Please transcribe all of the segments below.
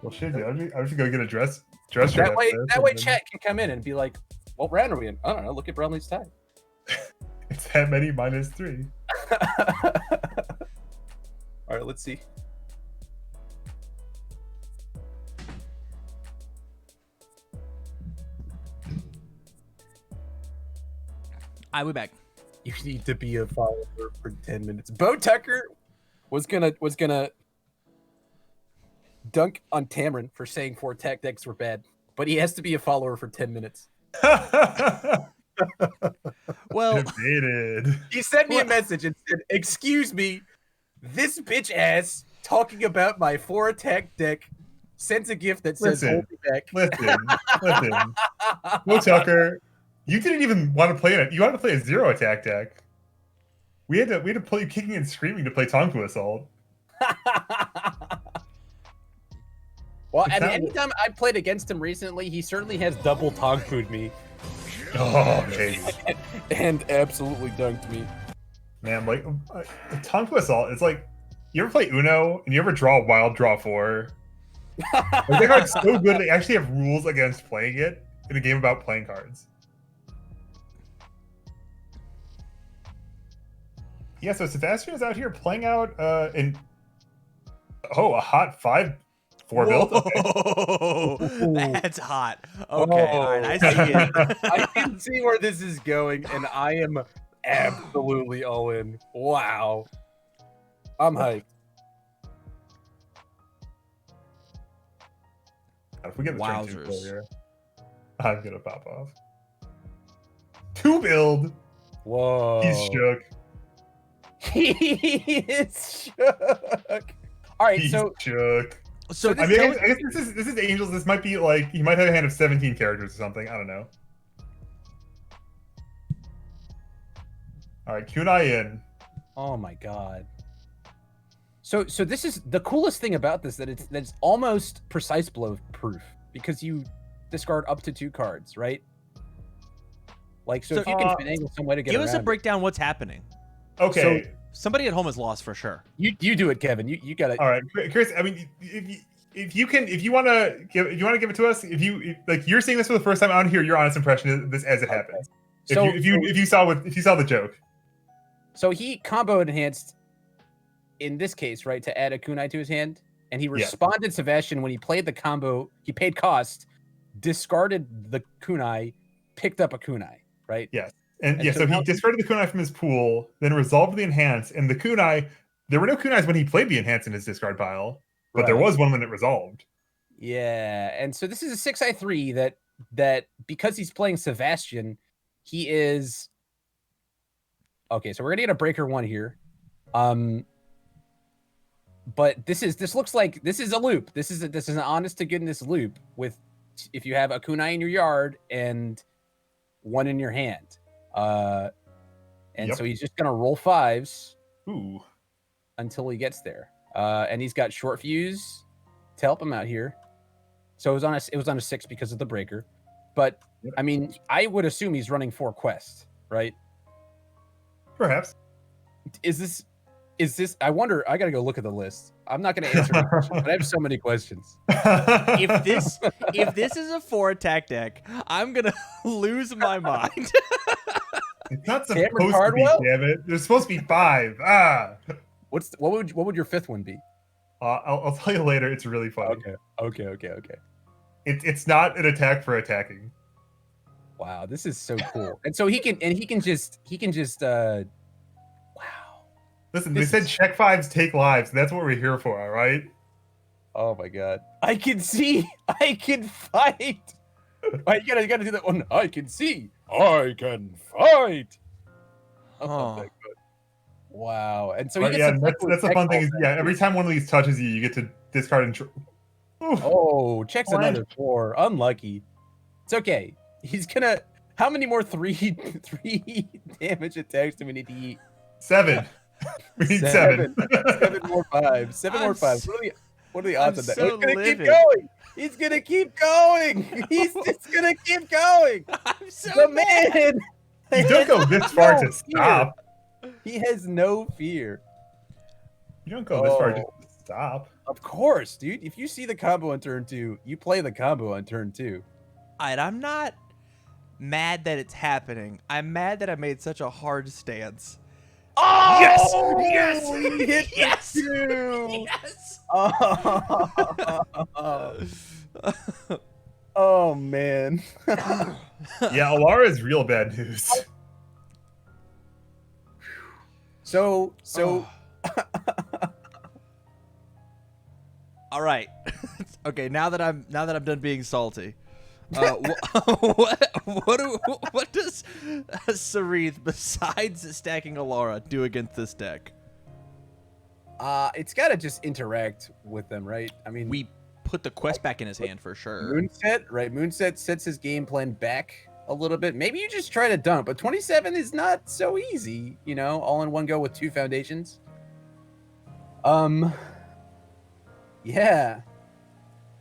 Well, shit, dude. I should go get a dress That shirt. way, chat can come in and be like, "What round are we in?" I don't know. Look at Brownlee's tie. It's that many -3. All right, let's see. All right, we're back. You need to be a follower for 10 minutes. Bo Tucker was gonna dunk on Tamarin for saying 4 attack decks were bad, but he has to be a follower for 10 minutes. Well, Debated. He sent me a message and said, "Excuse me, this bitch ass talking about my 4 attack deck sends a gift that says hold me back." Listen. Will Tucker, you didn't even want to play it. You wanted to play a 0 attack deck. We had to play kicking and screaming to play Tonku Assault. Well, and anytime I played against him recently, he certainly has double Tonku'd me. Oh, okay. And absolutely dunked me. Man, like Tonku Assault, it's like you ever play Uno and you ever draw Wild Draw 4? Like, that card's so good they actually have rules against playing it in a game about playing cards. Yeah, so Sevastian is out here playing out a hot 5-4 build. Okay. That's hot. Okay, all right, I see it. I can see where this is going, and I am absolutely all in. Wow. I'm hyped. If we get the turn 2 Wowzers. pull here, I'm gonna pop off. 2 build. Whoa. He's shook. He is shook. All right, He's so shook. So I mean, I guess this is Angels. This might be like he might have a hand of 17 characters or something. I don't know. All right, Kunai in. oh my god. So this is the coolest thing about this, that it's almost precise blow proof, because you discard up to 2 cards, right? Like, so if you can finagle some way to get give us a around breakdown. What's happening? Okay. Somebody at home is lost for sure. it. You do it, Kevin. You got it. All right, Chris. I mean, if you want to give it to us, if you're seeing this for the first time out here, your honest impression of this as it happens. So If you saw the joke. So he combo enhanced in this case, right, to add a kunai to his hand, and he responded Sebastian when he played the combo. He paid cost, discarded the kunai, picked up a kunai, right? Yes. And yeah, so he discarded the kunai from his pool, then resolved the enhance, and the kunai. There were no kunais when he played the enhance in his discard pile, but there was one when it resolved. Yeah, and so this is a 6i3 that because he's playing Sebastian, he is okay. So we're gonna get a breaker 1 here, but this looks like this is a loop. This is an honest to goodness loop with if you have a kunai in your yard and 1 in your hand. So he's just gonna roll 5s until he gets there. And he's got short fuse to help him out here. So it was on a 6 because of the breaker. But I mean, I would assume he's running 4 quests, right? Perhaps. Is this I wonder, I gotta go look at the list. I'm not gonna answer my question, but I have so many questions. If this is a 4 attack deck, I'm gonna lose my mind. It's not supposed to be, damn it. There's supposed to be 5. What would your 5th one be? I'll tell you later. It's really funny. Okay. It's not an attack for attacking. Wow, this is so cool. And so he can just wow. Listen, they said check 5s, take lives. That's what we're here for, all right? Oh my god. I can see. I can fight. You gotta do that one. I can see. I can fight. Oh. Wow. And so that's the fun thing is every time one of these touches you, you get to discard and checks another 4. Unlucky. It's okay. He's gonna. How many more 3 damage attacks do we need to eat? 7. We need 7. 7 more 5s. 7 more 5s. What are the odds of that? So He's gonna keep going. He's gonna keep going. He's just gonna keep going. I'm so the man. You don't go this far to stop. He has no fear. You don't go this far just to Stop. Of course, dude. If you see the combo on turn 2, you play the combo on turn 2. Alright, I'm not mad that it's happening. I'm mad that I made such a hard stance. Oh, Yes! yes, Yes! he hit Yes! the 2. Yes! Oh, oh man. Yeah, Alara is real bad news. So Oh. All right. Okay, now that I'm done being salty. What does Syrithe, besides stacking Alara, do against this deck? It's got to just interact with them, right? I mean, We put the quest back in his hand for sure. Moonset, right? Moonset sets his game plan back a little bit. Maybe you just try to dump, but 27 is not so easy, you know, all in one go with 2 foundations. Yeah.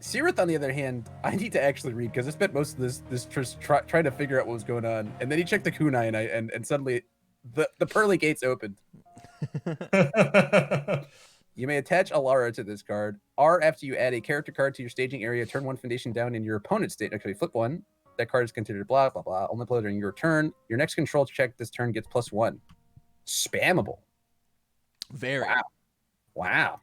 Syrithe, on the other hand, I need to actually read because I spent most of this trying to figure out what was going on, and then he checked the kunai, and suddenly the pearly gates opened. You may attach Alara to this card. R after you add a character card to your staging area, turn 1 foundation down in your opponent's state. Actually, flip 1. That card is considered blah blah blah. Only play during your turn. Your next control check this turn gets +1. Spammable. Very. Wow. Wow.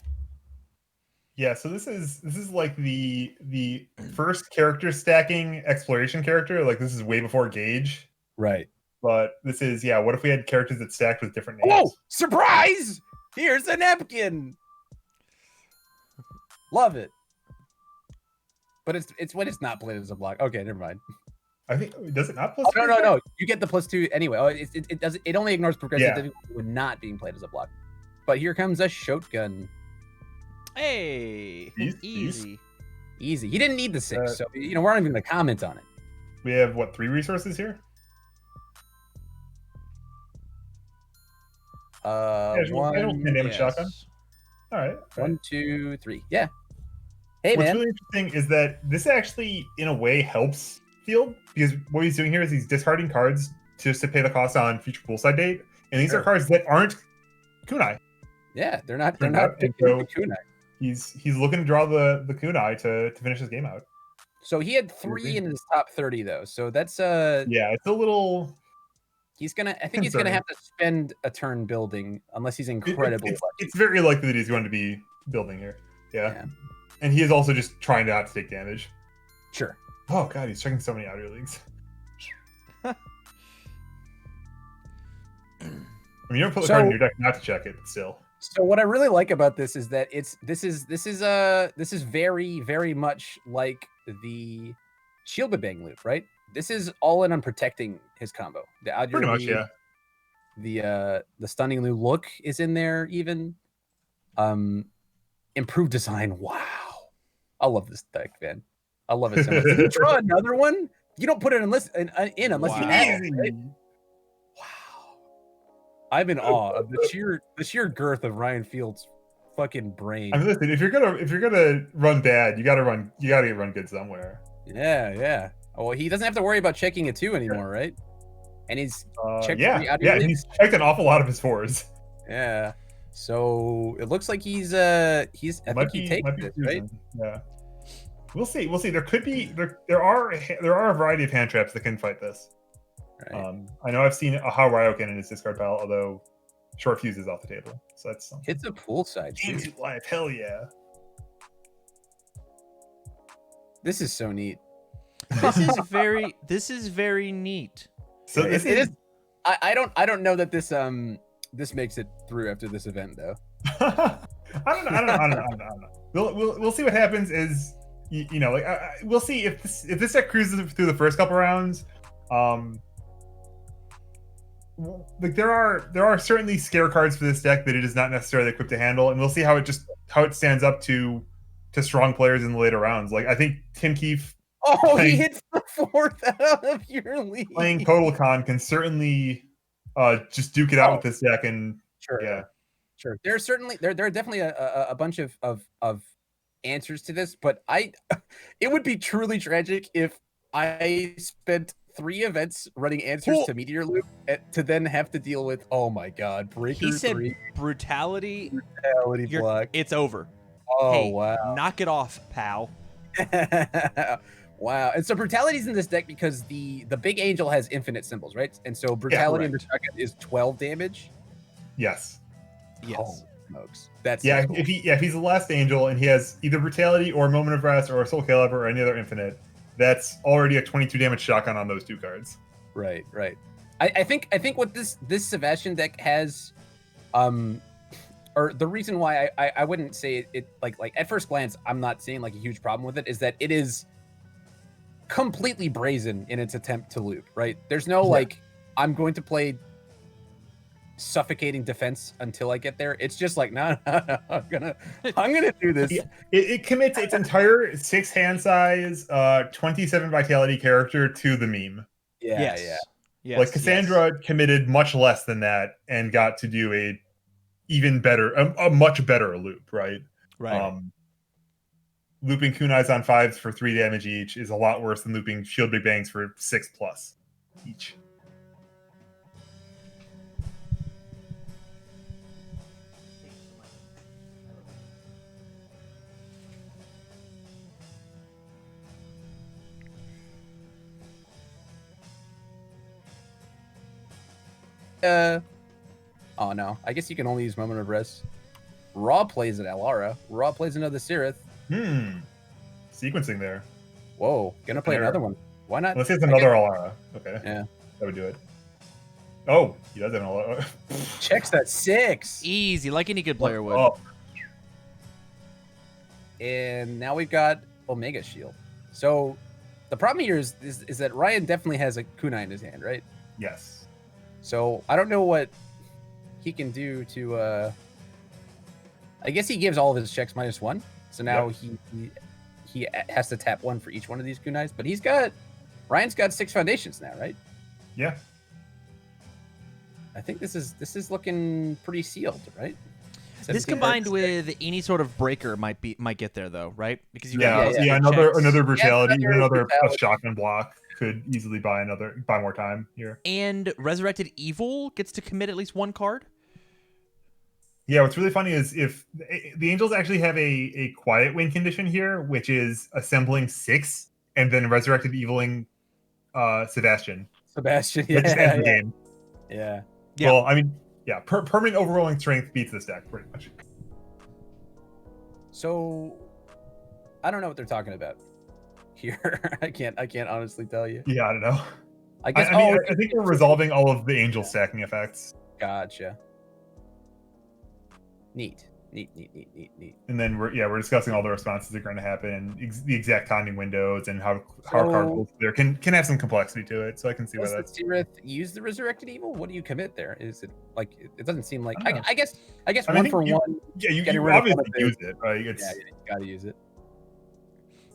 Yeah, so this is like the first character stacking exploration character. Like this is way before Gauge. Right. But this is, yeah, what if we had characters that stacked with different names? Oh, surprise! Here's a napkin. Love it. But it's when it's not played as a block. Okay, never mind. I think, does it not plus? Oh, no. You get the +2 anyway. Oh, it does. It only ignores progressive Yeah. difficulty when not being played as a block. But here comes a shotgun. Hey, Easy. Easy. He didn't need the 6, so you know we're not even gonna comment on it. We have what, 3 resources here? Casual damage shotgun. All right. 1, 2, 3. Yeah. Hey, What's man. really interesting is that this actually, in a way, helps Field because what he's doing here is he's discarding cards just to pay the cost on future poolside date, and these are cards that aren't kunai. Yeah, they're not. They're Turns out, not. and so he's looking to draw the kunai to finish his game out. So he had 3 in his top 30 though. So that's yeah, it's a little. He's gonna. I think he's gonna have to spend a turn building unless he's incredibly lucky. It's very likely that he's going to be building here. Yeah. And he is also just trying not to take damage. Sure. Oh god, he's checking so many outer leagues. I mean, you don't put the card in your deck not to check it, but still. So what I really like about this is that this is very, very much like the Shield Bang loop, right? This is all in on protecting his combo. The Pretty much, yeah. The stunning new look is in there even. Improved design. Wow. I love this deck, man. I love it so much. If you draw another one, you don't put it unless you have it. Right? Wow. I'm in awe of the sheer girth of Ryan Field's fucking brain. I mean, listen, if you're gonna run bad, you gotta run good somewhere. Yeah. Oh, well, he doesn't have to worry about checking a 2 anymore, right? And he's checked he's checked an awful lot of his 4s. Yeah. So it looks like he's I think he takes this, right? Yeah. We'll see. There could be there are a variety of hand traps that can fight this. Right. I know I've seen a How Ryokan in his discard pile, although short fuse is off the table. So that's something. It's a pool side. Into life, hell yeah. This is so neat. This is very neat. So it is. I don't know that this makes it through after this event though. I don't know. We'll see what happens. Is you know, like we'll see if this deck cruises through the first couple rounds. Like there are certainly scare cards for this deck that it is not necessarily equipped to handle, and we'll see how it stands up to strong players in the later rounds. Like I think Tim Keefe. He hits the 4th out of your league. Playing Total Con can certainly just duke it out with this deck, and sure. There's certainly there are definitely a bunch of answers to this, but it would be truly tragic if I spent 3 events running answers to Meteor Loop to then have to deal with, oh my god, Breaker. He said 3. brutality Block. It's over. Oh, hey, wow. knock it off, pal. Wow. And so brutality's in this deck because the big angel has infinite symbols, right? And so brutality under correct. second is 12 damage. Yes. Yes. Oh, smokes. That's Yeah, so cool. if he's the last angel and he has either brutality or moment of rest or a soul caliber or any other infinite, that's already a 22 damage shotgun on those 2 cards. Right. I think what this Sevastian deck has, or the reason why I wouldn't say it like at first glance I'm not seeing like a huge problem with it is that it is completely brazen in its attempt to loop. Right? There's no like I'm going to play suffocating defense until I get there. It's just like no, I'm gonna do this. Yeah, it commits its entire 6 hand size, 27 vitality character to the meme. Yes. Like Cassandra committed much less than that and got to do a even better, a much better loop, right? Right. Looping kunais on 5s for 3 damage each is a lot worse than looping shield big bangs for 6+ each. Oh no, I guess you can only use moment of rest. Raw plays an Alara. Raw plays another Syrithe. Sequencing there. Whoa, gonna play another one. Why not? Let's get another Alara. Okay. Yeah. That would do it. Oh, he does have an Alara. Checks that 6. Easy, like any good player would. Oh. And now we've got Omega Shield. So the problem here is that Ryan definitely has a kunai in his hand, right? Yes. So I don't know what he can do to I guess he gives all of his checks -1. So now he has to tap 1 for each one of these kunais. But Ryan's got 6 foundations now, right? Yeah. I think this is looking pretty sealed, right? This 17 combined cards. with any sort of breaker might get there though, right? Because you another brutality, Yeah, another brutality. shotgun block could easily buy more time here. And Resurrected Evil gets to commit at least 1 card. Yeah, what's really funny is if the Angels actually have a quiet win condition here, which is assembling 6 and then resurrected eviling Sebastian. Sebastian, That just ends the game. Yeah. Well, I mean, permanent overrolling strength beats this deck pretty much. So I don't know what they're talking about here. I can't honestly tell you. Yeah, I don't know. I guess I think we're resolving all of the Angel stacking effects. Gotcha. Neat. And then we're discussing all the responses that are going to happen, the exact timing windows, and how card pulls there can have some complexity to it. So I can see why does that's. the Syrithe use the Resurrected Evil? What do you commit there? Is it like it doesn't seem like? I guess I mean, one for one. Yeah, you getting rid of obviously one of the- use it, right? Yeah, you gotta use it.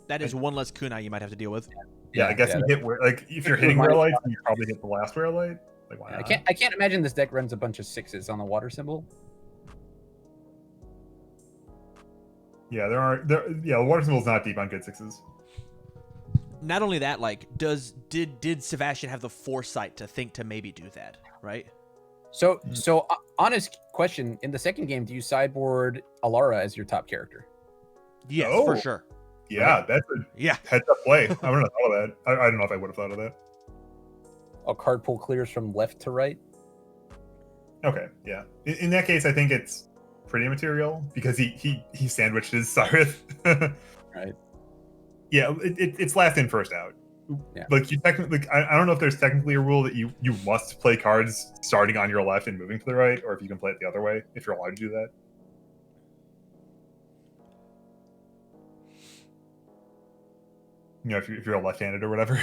That is 1 less kunai you might have to deal with. Yeah, I guess you hit if you're hitting rare lights, you probably hit the last rare light. Like why not? I can't imagine this deck runs a bunch of 6s on the water symbol. Yeah, the water symbol is not deep on good 6s. Not only that, like, did Sebastian have the foresight to think to maybe do that, right? So honest question: in the second game, do you sideboard Alara as your top character? Yes, Oh. for sure. Yeah, that's a heads up play. I wouldn't have thought of that. I don't know if I would have thought of that. A card pool clears from left to right. Okay, yeah. In that case, I think it's pretty immaterial because he sandwiched his Syrithe. Right. Yeah, it's last in, first out. Yeah. Like you technically, I don't know if there's technically a rule that you must play cards starting on your left and moving to the right, or if you can play it the other way, if you're allowed to do that. You know, if you're left-handed or whatever.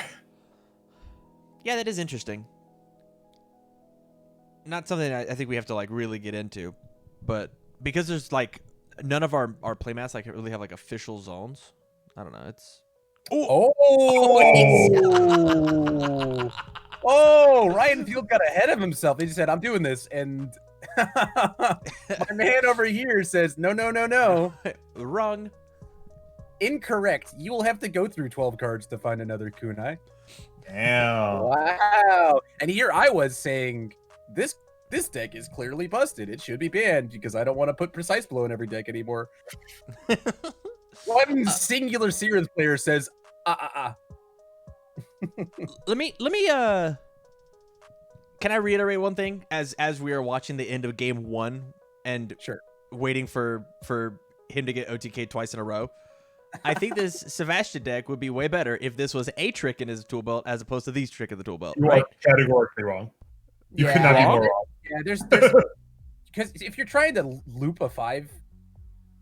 Yeah, that is interesting. Not something I think we have to like really get into, but because there's like none of our playmats like really have like official zones. I don't know. It's Ryan Field got ahead of himself. He just said, "I'm doing this," and my man over here says, "No, wrong." Incorrect. You will have to go through 12 cards to find another kunai. Damn. Wow. And here I was saying, this this deck is clearly busted. It should be banned because I don't want to put Precise Blow in every deck anymore. One singular Syrithe player says, Let me can I reiterate one thing as we are watching the end of game 1 and Sure. waiting for him to get OTK twice in a row? I think this Sevastian deck would be way better if this was a trick in his tool belt as opposed to these trick in the tool belt. You Right? are categorically wrong. You could Yeah. not be more wrong. Yeah, there's because if you're trying to loop a 5,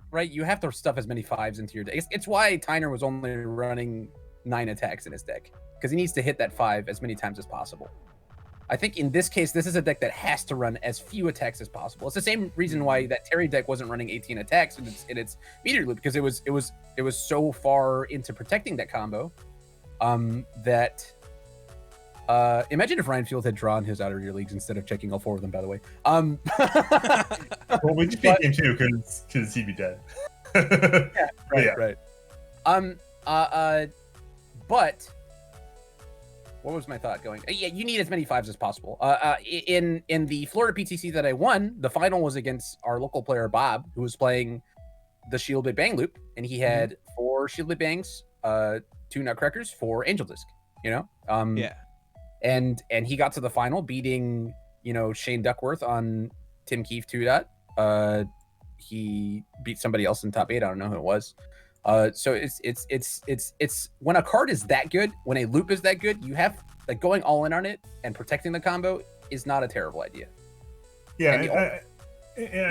right, you have to stuff as many 5s into your deck. It's why Tyner was only running 9 attacks in his deck, because he needs to hit that 5 as many times as possible. I think in this case, this is a deck that has to run as few attacks as possible. It's the same reason why that Terry deck wasn't running 18 attacks in its meteor loop, because it was so far into protecting that combo that imagine if Ryan Field had drawn his Outer Year Leagues instead of checking all 4 of them, by the way. Well, we just beat game 2 because he'd be dead. Right. But what was my thought going? Yeah, you need as many 5s as possible. In the Florida PTC that I won, the final was against our local player Bob, who was playing the Shielded Bang loop, and he had 4 Shielded Bangs, 2 Nutcrackers, 4 Angel Disc. You know, Yeah. and he got to the final, beating Shane Duckworth on Tim Keefe 2. He beat somebody else in top 8. I don't know who it was. So it's when a card is that good, when a loop is that good, you have like going all in on it and protecting the combo is not a terrible idea. Yeah, I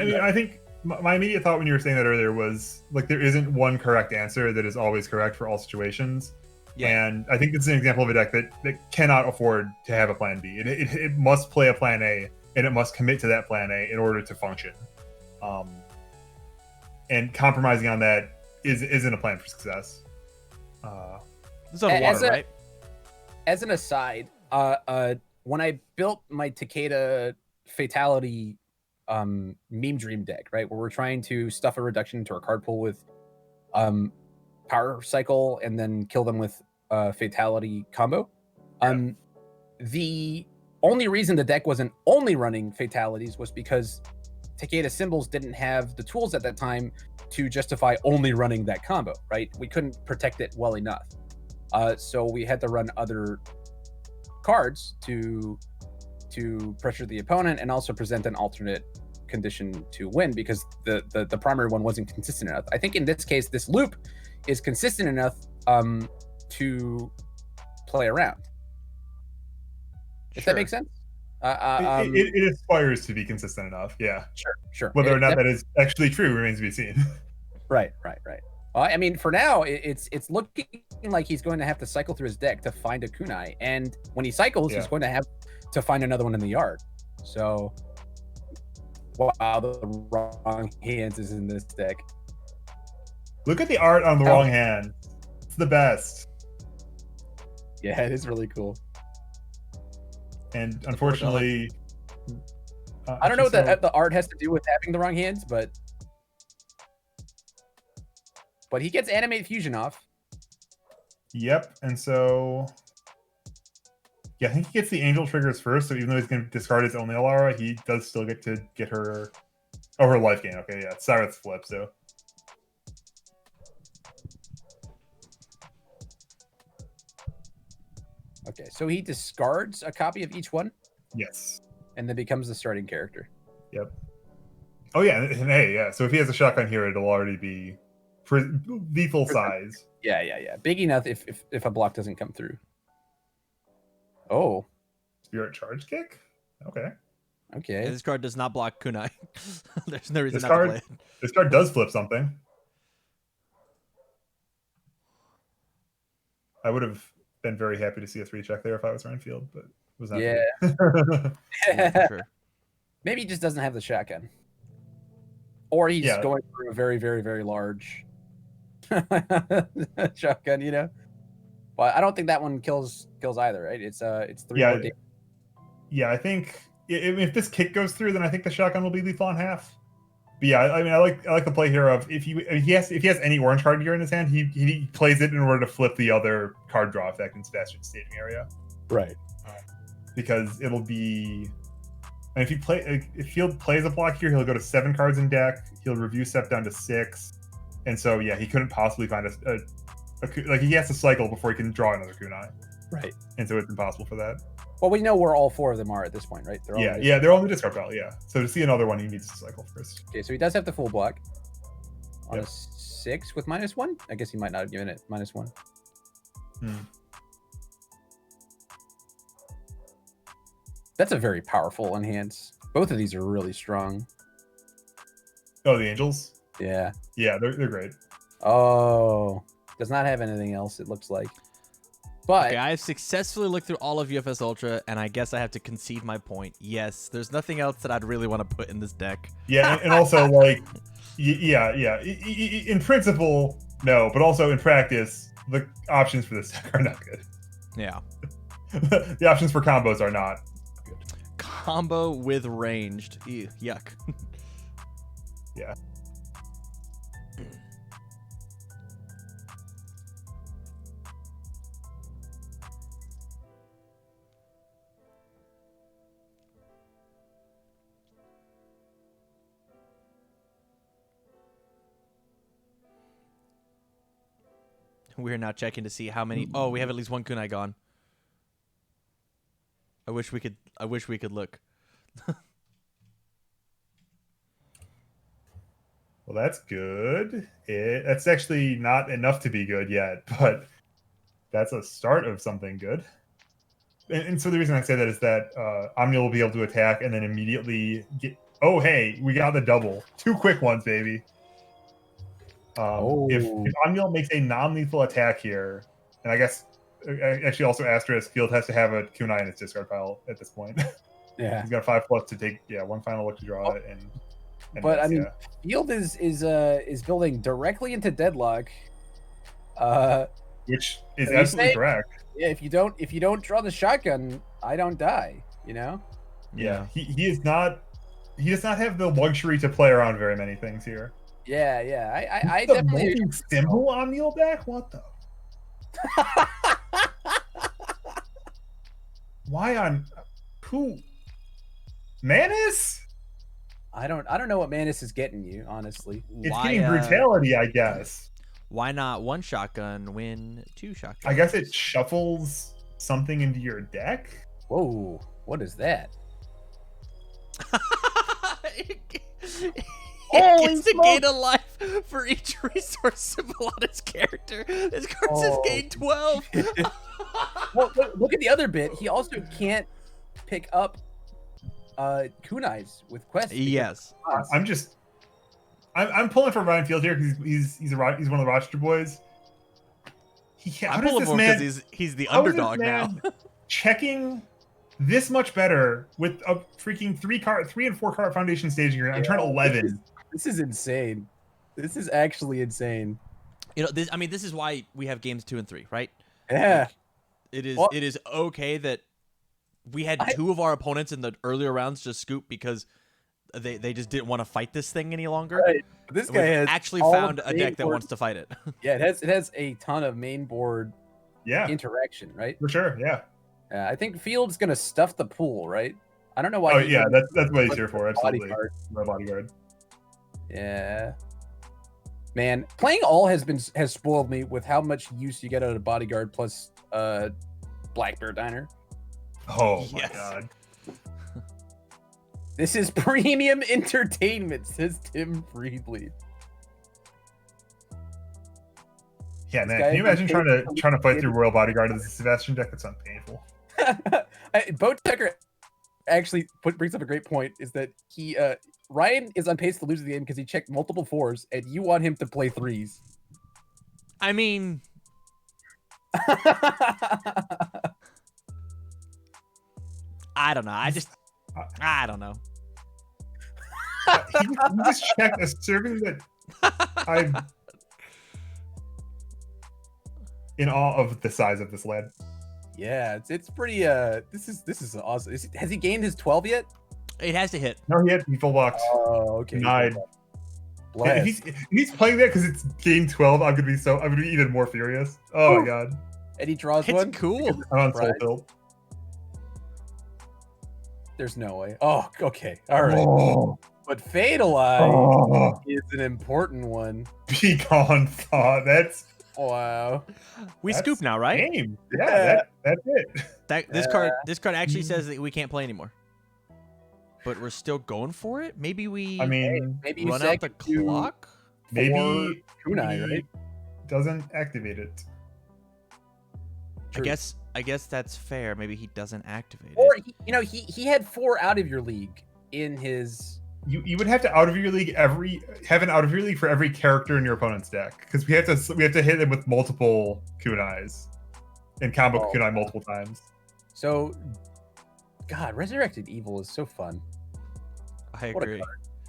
mean, I think my immediate thought when you were saying that earlier was like there isn't one correct answer that is always correct for all situations. Yeah. And I think it's an example of a deck that cannot afford to have a plan B. It must play a plan A, and it must commit to that plan A in order to function. And compromising on that isn't a plan for success. It's on water, right? As an aside, when I built my Takeda Fatality Meme Dream deck, right, where we're trying to stuff a reduction into our card pool with Power Cycle and then kill them with Fatality combo. The only reason the deck wasn't only running Fatalities was because Takeda Symbols didn't have the tools at that time to justify only running that combo, right? We couldn't protect it well enough. So we had to run other cards to pressure the opponent and also present an alternate condition to win, because the primary one wasn't consistent enough. I think in this case, this loop is consistent enough to play around. If that makes sense? It aspires to be consistent enough, yeah. Sure. Whether or not that is actually true remains to be seen. Right. I mean, for now, it's looking like he's going to have to cycle through his deck to find a kunai, and when he cycles, he's going to have to find another one in the yard. So, wow, the wrong hands is in this deck. Look at the art on the wrong hand. It's the best. Yeah, it is really cool. And unfortunately, I don't know what the art has to do with having the wrong hands, but he gets Animate Fusion off. Yep, and so yeah, I think he gets the Angel triggers first. So even though he's going to discard his only Alara, he does still get to get her her life gain. Okay, yeah, it's Syrithe's flip. So okay, so he discards a copy of each one. Yes, and then becomes the starting character. Yep. Oh yeah, and hey, yeah. So if he has a shotgun here, it'll already be for lethal size. Yeah. Big enough if a block doesn't come through. Oh. Spirit Charge Kick? Okay. Okay. Yeah, this card does not block kunai. There's no reason this not card, to play it. This card does flip something. I would have been very happy to see a 3-check there if I was Ryan Field, but it was not. Yeah. Yeah, for sure. Maybe he just doesn't have the shotgun. Or he's going through a very, very, very large shotgun, you know? But I don't think that one kills either, right? It's 3 more damage. Yeah, I think if this kick goes through, then I think the shotgun will be lethal on half. But yeah, I mean, I like the play here of if he has any orange card gear in his hand, he plays it in order to flip the other card draw effect in Sebastian's staging area. Right. Because it'll be And if Field plays a block here, he'll go to 7 cards in deck. He'll review step down to 6, and so yeah, he couldn't possibly find like he has to cycle before he can draw another kunai. Right. And so it's impossible for that. Well, we know where all 4 of them are at this point, right? They're all They're on the discard pile. Yeah. So to see another one, he needs to cycle first. Okay, so he does have the full block on a 6 with -1. I guess he might not have given it -1. That's a very powerful enhance. Both of these are really strong. Oh, the Angels? Yeah. Yeah, they're great. Oh, does not have anything else, it looks like. But okay, I have successfully looked through all of UFS Ultra, and I guess I have to concede my point. Yes, there's nothing else that I'd really want to put in this deck. Yeah, and also, like, yeah. In principle, no, but also in practice, the options for this deck are not good. Yeah. The options for combos are not good. Combo with ranged. Ew, yuck. Yeah. We're now checking to see how many. Oh, we have at least 1 kunai gone. I wish we could look. Well, that's good. That's actually not enough to be good yet, but that's a start of something good. And so the reason I say that is that Omniel will be able to attack and then immediately get. Oh, hey, we got the double. 2 quick ones, baby. If Omniel makes a non-lethal attack here, and I guess actually also Asterisk Field has to have a kunai in its discard pile at this point. yeah, He's got 5+ to take 1 final look to draw it, and but I mean, Field is building directly into Deadlock, which is absolutely correct. Yeah, if you don't draw the shotgun, I don't die. You know. Yeah, he does not have the luxury to play around very many things here. Yeah. I definitely symbol Omniel deck. What the? Why on who? Manus? I don't know what Manus is getting you, honestly. It's getting brutality, I guess. Why not 1 shotgun win 2 shotguns? I guess it shuffles something into your deck. Whoa, what is that? It gets to gain a life for each resource symbol on his character. This card says gain 12. Well, look at the other bit. He also can't pick up kunais with quests. Yes. I'm pulling for Ryan Field here because he's one of the Rochester boys. I'm pulling for him because he's the underdog now. Checking this much better with a freaking 3 and 4 card foundation staging here. I'm turn 11. This is insane. This is actually insane. You know, this is why we have games 2 and 3, right? Yeah. Like, it is okay that we had 2 of our opponents in the earlier rounds just scoop because they just didn't want to fight this thing any longer. Right. But this guy has actually found a deck that wants to fight it. Yeah, it has a ton of main board interaction, right? For sure, yeah. I think Field's gonna stuff the pool, right? I don't know why. Oh yeah, that's what he's here for. Absolutely, my bodyguard. Yeah, man, playing all has spoiled me with how much use you get out of bodyguard plus Black Bear Diner. Oh my god. This is premium entertainment, says Tim Freedley. Yeah, man. Can you imagine trying to fight through Royal Bodyguard as a Sevastian deck? That sounds painful. Boatdecker actually brings up a great point. Is that Ryan is on pace to lose the game because he checked multiple 4s, and you want him to play 3s. I mean, I don't know. I don't know. He just checked a serving that I'm in awe of the size of this land. Yeah, it's pretty. This is awesome. Has he gained his 12 yet? It has to hit. No, he full blocked. Oh, okay. 9. If he's playing that because it's game 12, I'm gonna be even more furious. Oh my god. And he draws it's one. Cool. I'm on Soul Tilt. There's no way. Oh, okay. All right. Oh, But Fatal Eye oh. is an important one. Be gone, Thaw. That's Wow. We that's scoop now, right? game. Yeah, that's it. This card actually says that we can't play anymore. But we're still going for it? Maybe we I mean, Maybe you run out the second to clock? maybe kunai, he right? doesn't activate it. True. I guess that's fair. Maybe he doesn't activate Or it. he had 4 out of your league in his. You would have to have an out of your league for every character in your opponent's deck, because we have to hit them with multiple kunais and combo kunai multiple times. So, God, Resurrected Evil is so fun. I agree.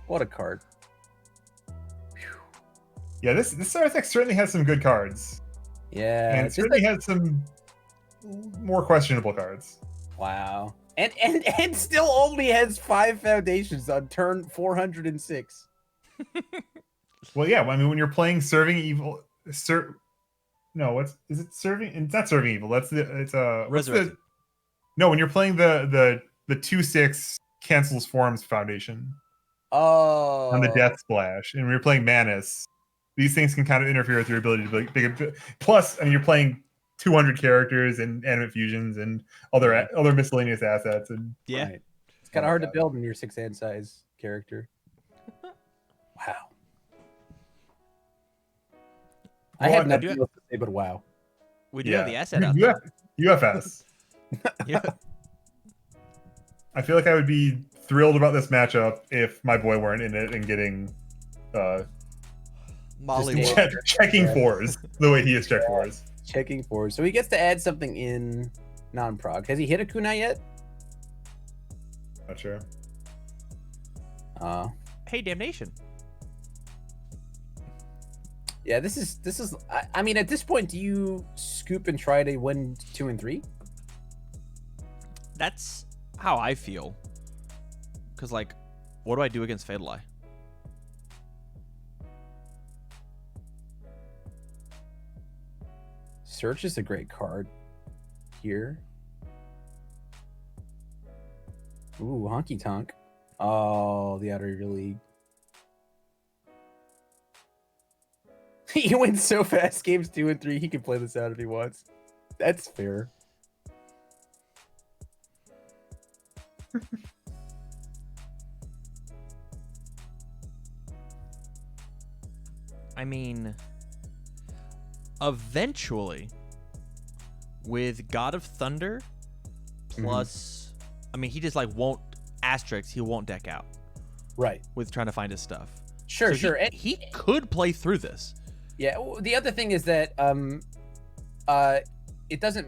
What a card. Yeah, this Syrithe deck certainly has some good cards, Yeah, and it certainly has some more questionable cards. wow. And still only has 5 foundations on turn 406. Well, yeah. I mean, when you're playing Serving Evil, no, is it Serving? It's not Serving Evil. It's Resurrected. No, when you're playing the 2/6 cancels forms foundation Oh. on the Death Splash, and when you're playing Manus, these things can kind of interfere with your ability to plus, I mean, you're playing 200 characters and animate fusions and other miscellaneous assets, and Yeah. Right. It's kind of hard to build in your 6-hand size character. Wow. I have nothing else to say but wow. We do have the asset out there. UFS. Yeah. I feel like I would be thrilled about this matchup if my boy weren't in it and getting Molly checking 4s the way he is check 4s. Checking 4s. So he gets to add something in non-prog. Has he hit a kunai yet? Not sure. Hey, Damnation. Yeah, this is. I mean, at this point, do you scoop and try to win 2 and 3? That's how I feel. Because, like, what do I do against Fatal Eye? Search is a great card here. Ooh, Honky Tonk. Oh, the Outer Your League. He wins so fast. Games 2 and 3. He can play this out if he wants. That's fair. I mean, eventually, with God of Thunder, plus, I mean, he just like won't asterisk. He won't deck out. Right. With trying to find his stuff. Sure, so sure. He could play through this. Yeah. The other thing is that it doesn't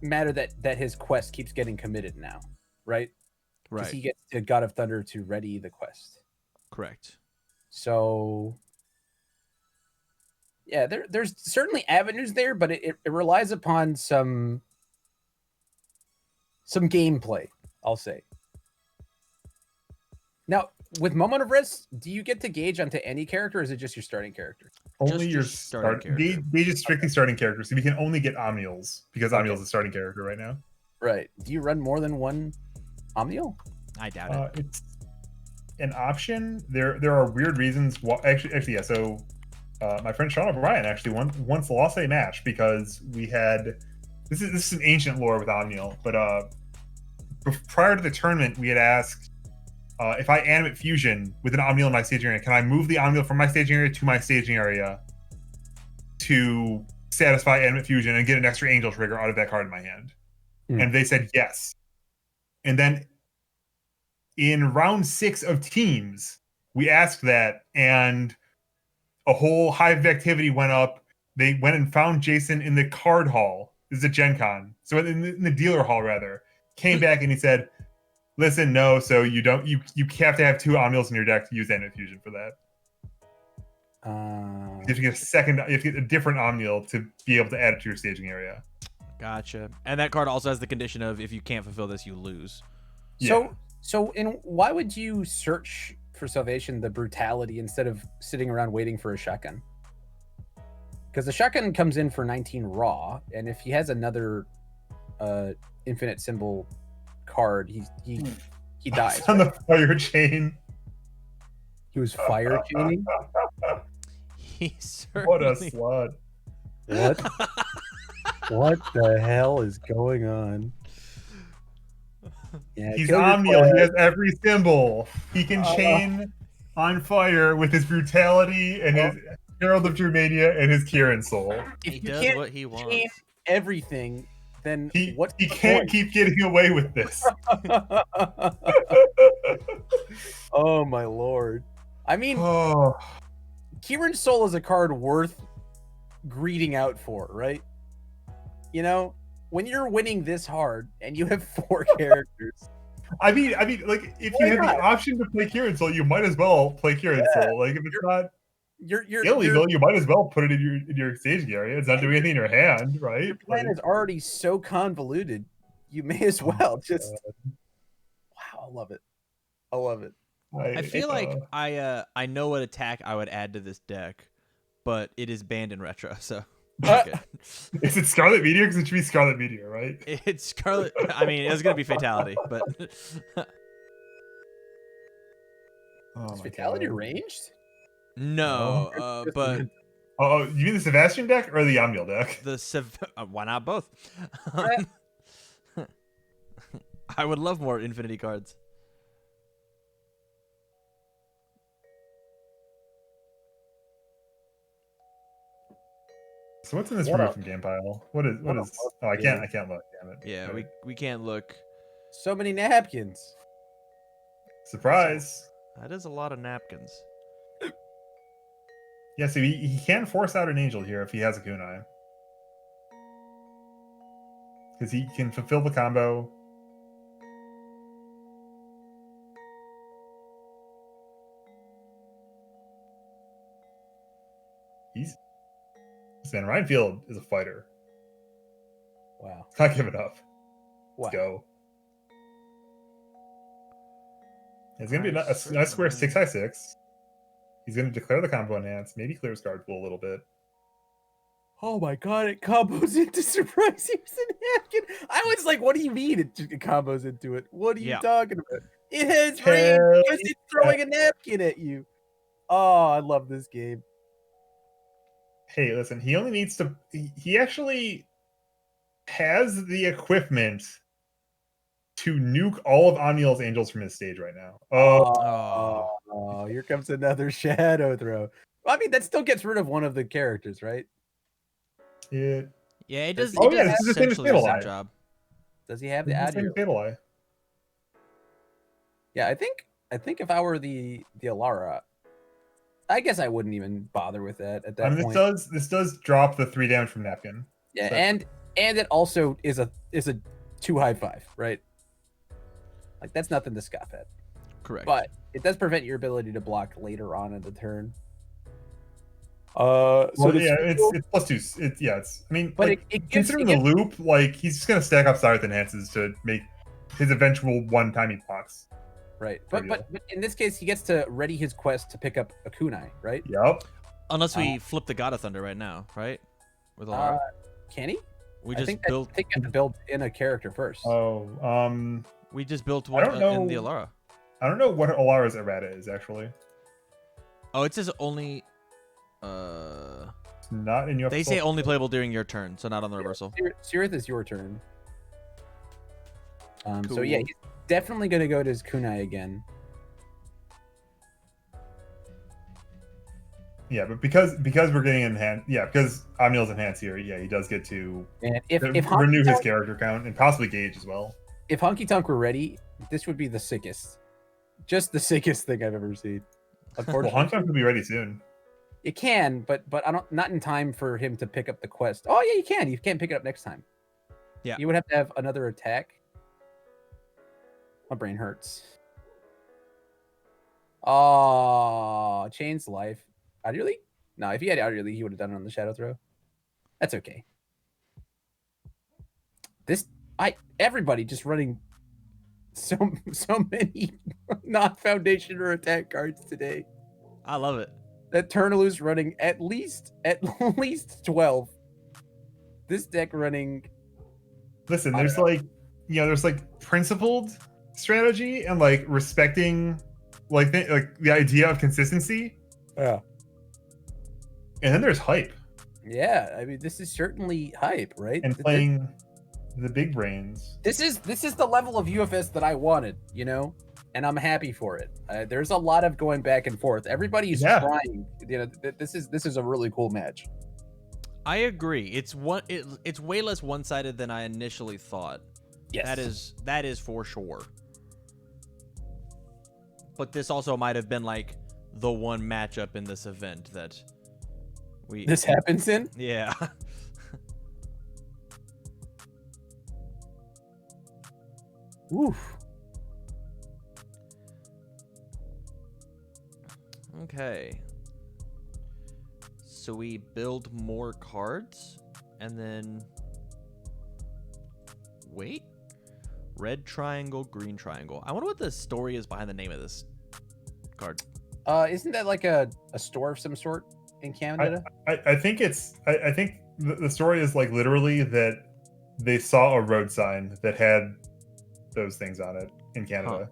matter that his quest keeps getting committed now, right? Right. He gets to God of Thunder to ready the quest. Correct. So yeah, there's certainly avenues there, but it relies upon some gameplay, I'll say. Now, with Moment of Rest, do you get to gauge onto any character, or is it just your starting character? Only Just your starting character. Gauge is strictly starting characters, so we can only get Omnials because Omnials is a starting character right now. Right. Do you run more than one Omnial? I doubt it. It's an option. There are weird reasons. Actually, yeah. So my friend Sean O'Brien actually once lost a match because we had this is some ancient lore with Omnial, but prior to the tournament, we had asked if I animate fusion with an Omnial in my staging area, can I move the Omnial from my staging area to my staging area to satisfy animate fusion and get an extra angel trigger out of that card in my hand? And they said yes. And then in round 6 of teams, we asked that, and a whole hive of activity went up. They went and found Jason in the card hall. This is a Gen Con. So in the dealer hall, rather. Came back and he said, listen, no, so you have to have 2 Omnials in your deck to use Animate Fusion for that. You have to get a different Omnial to be able to add it to your staging area. Gotcha. And that card also has the condition of if you can't fulfill this, you lose. So why would you search for Salvation the Brutality instead of sitting around waiting for a shotgun? Because the shotgun comes in for 19 raw, and if he has another infinite symbol card, he dies. on Right? the fire chain. He was fire tuning. He What a certainly. slut. What the hell is going on? Yeah, He's kill your Omniel. He flag. has every symbol. He can chain on fire with his brutality and his Herald of Germania and his Kieran soul. If He you does can't what he wants. chain everything, then He what's he the can't point? keep getting away with this. Oh my lord! I mean, Oh, Kieran's soul is a card worth greeting out for, right? You know, when you're winning this hard and you have 4 characters. I mean, like if Why you have not? the option to play Kieran soul, you might as well play Kieran soul. Like if it's not You're illegal, you might as well put it in your staging area. It's not doing anything in your hand, right? your plan Like, is already so convoluted. You may as Oh well my just. Wow, I love it. I love it. I feel like I know what attack I would add to this deck, but it is banned in retro, so fuck it. is it Scarlet Meteor? Because it should be Scarlet Meteor, right? It's Scarlet. I mean, it was gonna be Fatality, but Oh Is my Fatality God. ranged? no. Just But Oh, you mean the Sevastian deck or the Omniel deck? the why not both? I would love more Infinity cards. So what's in this What room a- from game pile? What is? what a Oh, I can't look. Damn it. Yeah, Okay. we can't look. So many napkins. Surprise. That is a lot of napkins. Yeah, so he can force out an angel here if he has a kunai. Because he can fulfill the combo. Man, Ryan Field is a fighter. Wow. Let's not give it up. Wow. Let's go. It's going to be a nice square 6x6. He's going to declare the combo enhance, maybe clear his card pool a little bit. Oh my god, it combos into surprise use and napkin. I was like, what do you mean it combos into it? What are you talking about? It has range because it's throwing a napkin at you. Oh, I love this game. Hey, listen, he only needs to. He actually has the equipment to nuke all of Omniel's angels from his stage right now. Oh, here comes another shadow throw. I mean, that still gets rid of one of the characters, right? Yeah, it does. Oh, It yeah, does this is the same as essentially the Fatal same Eye. job. Does he have the it's the same audio? as Fatal Eye. Yeah, I think if I were the Alara, I guess I wouldn't even bother with that at that I mean, point. this does drop the 3 damage from Napkin. Yeah, So- and it also is a 2-5, right? Like that's nothing to scoff at. Correct. But it does prevent your ability to block later on in the turn. So Well, the yeah, Spherical- it's +2. It's. I mean, but like, it gives, considering the loop, like he's just gonna stack up Syrithe enhances to make his eventual one time he blocks. right. But in this case, he gets to ready his quest to pick up a kunai, right? Yep. Unless we flip the God of Thunder right now, right? With Alara, Can he? we I just think built. I think you have to build in a character first. Oh, We just built I one don't know. in the Alara. I don't know what Alara's errata is actually. Oh, it says only. It's not in your. They say only playable during your turn, so not on the reversal. Syrithe is your turn. So Cool. yeah, he's definitely gonna go to his kunai again. Yeah, but because we're getting enhanced, because Omniel's enhanced here, he does get to And if renew his Honky character count and possibly gauge as well. Tonk were ready, this would be the sickest, just the sickest thing I've ever seen. Well, Unfortunately, Honky will be ready soon. it can, but not in time for him to pick up the quest. Oh yeah, you can. You can't pick it up next time. Yeah. You would have to have another attack. My brain hurts. Oh, Chain's life. Ideally? No, if he had ideally, he would have done it on the shadow throw. That's okay. Everybody just running so many non-foundation or attack cards today. I love it. That Turnalu's running at least 12. This deck running. Listen, there's like there's like principled strategy and like respecting like the idea of consistency. Yeah. And then there's hype. Yeah, I mean, this is certainly hype, right? And playing the big brains. This is the level of UFS that I wanted, and I'm happy for it. There's a lot of going back and forth. Everybody's trying. This is a really cool match. I agree. It's way less one-sided than I initially thought. Yes, that is for sure. But this also might have been like the one matchup in this event that this happens in. Yeah. Oof. Okay. So we build more cards and then wait. Red triangle, green triangle. I wonder what the story is behind the name of this card. Isn't that like a store of some sort in Canada? I think I think the story is like literally that they saw a road sign that had those things on it in Canada.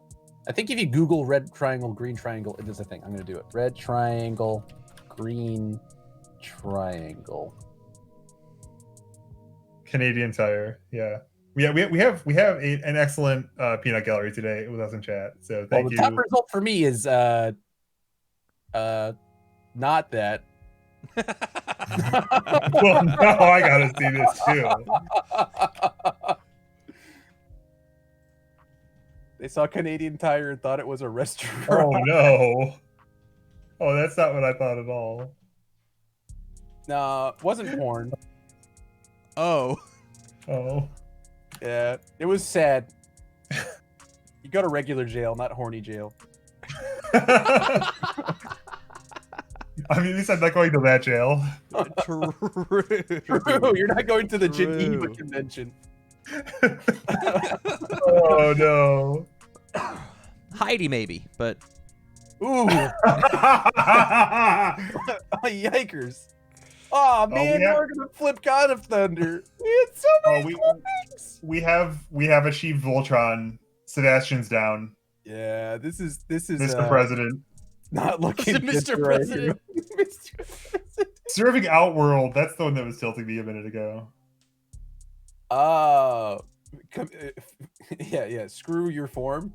I think if you Google red triangle, green triangle, it does a thing. I'm going to do it. Red triangle, green triangle. Canadian Tire. Yeah. We have an excellent peanut gallery today with us in chat. So thank you. The top result for me is not that. Well, now I gotta see this too. They saw Canadian Tire and thought it was a restaurant. Oh no! Oh, that's not what I thought at all. No, it wasn't porn. Oh. Yeah, it was sad. You go to regular jail, not horny jail. I mean, at least I'm not going to that jail. True. You're not going to the Geneva Convention. Oh no. Heidi maybe, but ooh. Yikers. Oh man, we're gonna flip God of Thunder. We had so many cool things. We have achieved Voltron. Sebastian's down. Yeah, this is Mr. President. Not looking Mr. President. Mr. President. Serving Outworld. That's the one that was tilting me a minute ago. Yeah. Screw your form.